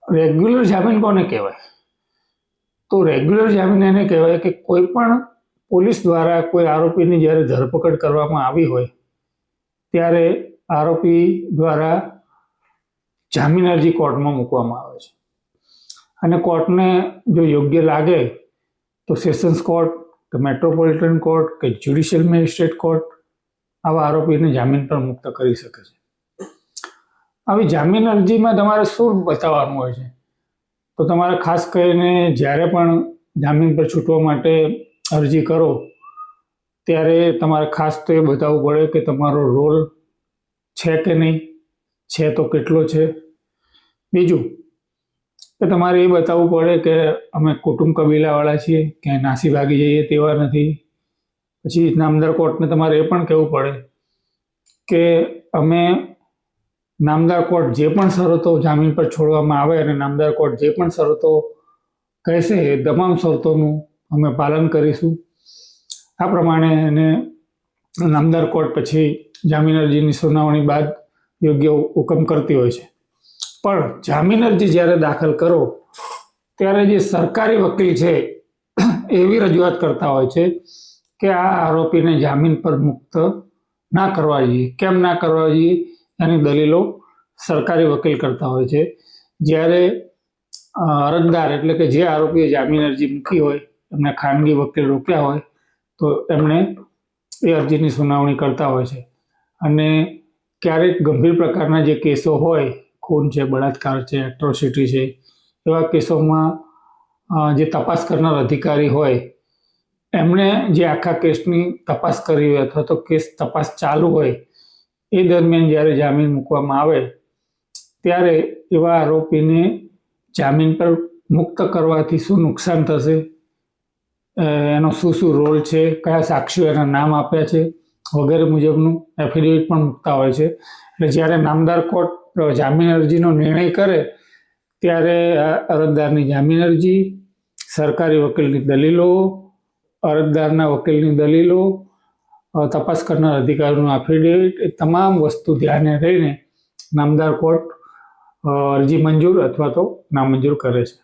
Regular જામીન કોને કહેવાય? તો રેગ્યુલર જામીન એને કહેવાય કે કોઈ પણ પોલીસ દ્વારા કોઈ આરોપીની જ્યારે ધરપકડ કરવામાં આવી હોય ત્યારે આરોપી દ્વારા જામીન અરજી કોર્ટમાં મૂકવામાં આવે છે અને કોર્ટને જો યોગ્ય લાગે તો સેશન્સ કોર્ટ કે મેટ્રોપોલિટન કોર્ટ કે જ્યુડિશિયલ મેજિસ્ટ્રેટ કોર્ટ આવા આરોપીને જામીન પર મુક્ત કરી શકે છે. આવી જામીન અરજીમાં તમારે શું બતાવવાનું હોય છે? તો તમારે ખાસ કરીને જ્યારે પણ જામીન પર છૂટવા માટે અરજી કરો ત્યારે તમારે ખાસ તો એ બતાવવું પડે કે તમારો રોલ છે કે નહીં, છે તો કેટલો છે. બીજું કે તમારે એ બતાવવું પડે કે અમે કુટુંબ કબીલાવાળા છીએ, ક્યાંય નાસી ભાગી જઈએ તેવા નથી. પછી નામદાર કોર્ટને તમારે એ પણ કહેવું પડે કે અમે નામદાર કોર્ટ જે પણ શરતો જામીન પર છોડવામાં આવે અને નામદાર કોર્ટ જે પણ શરતો કહેશે એ તમામ શરતોનું અમે પાલન કરીશું. આ પ્રમાણે એને નામદાર કોર્ટ પછી જામીન અરજીની સુનાવણી બાદ યોગ્ય હુકમ કરતી હોય છે. પણ જામીન અરજી જ્યારે દાખલ કરો ત્યારે જે સરકારી વકીલ છે એવી રજૂઆત કરતા હોય છે કે આ આરોપીને જામીન પર મુક્ત ના કરવા જોઈએ. કેમ ના કરવા જોઈએ એની દલીલો સરકારી વકીલ કરતા હોય છે. જ્યારે અરજદાર એટલે કે જે આરોપીએ જામીન અરજી મૂકી હોય એમને ખાનગી વકીલ રોક્યા હોય તો એમણે એ અરજીની સુનાવણી કરતા હોય છે. અને ક્યારેક ગંભીર પ્રકારના જે કેસો હોય, ખૂન છે, બળાત્કાર છે, એટ્રોસિટી છે, એવા કેસોમાં જે તપાસ કરનાર અધિકારી હોય એમણે જે આખા કેસની તપાસ કરી હોય અથવા તો કેસ તપાસ ચાલુ હોય એ દરમિયાન જ્યારે જામીન મૂકવામાં આવે ત્યારે એવા આરોપીને જામીન પર મુક્ત કરવાથી શું નુકસાન થશે, એનો શું રોલ છે, કયા સાક્ષીઓ એના નામ આપ્યા છે વગેરે મુજબનું એફિડેવિટ પણ મૂકતા હોય છે. એટલે જ્યારે નામદાર કોર્ટ જામીન અરજીનો નિર્ણય કરે ત્યારે અરજદારની જામીન અરજી, સરકારી વકીલની દલીલો, અરજદારના વકીલની દલીલો, તપાસ કરનાર અધિકારીનું એફિડેવિટ, એ તમામ વસ્તુ ધ્યાને રહીને નામદાર કોર્ટ અરજી મંજૂર અથવા તો નામંજૂર કરે છે.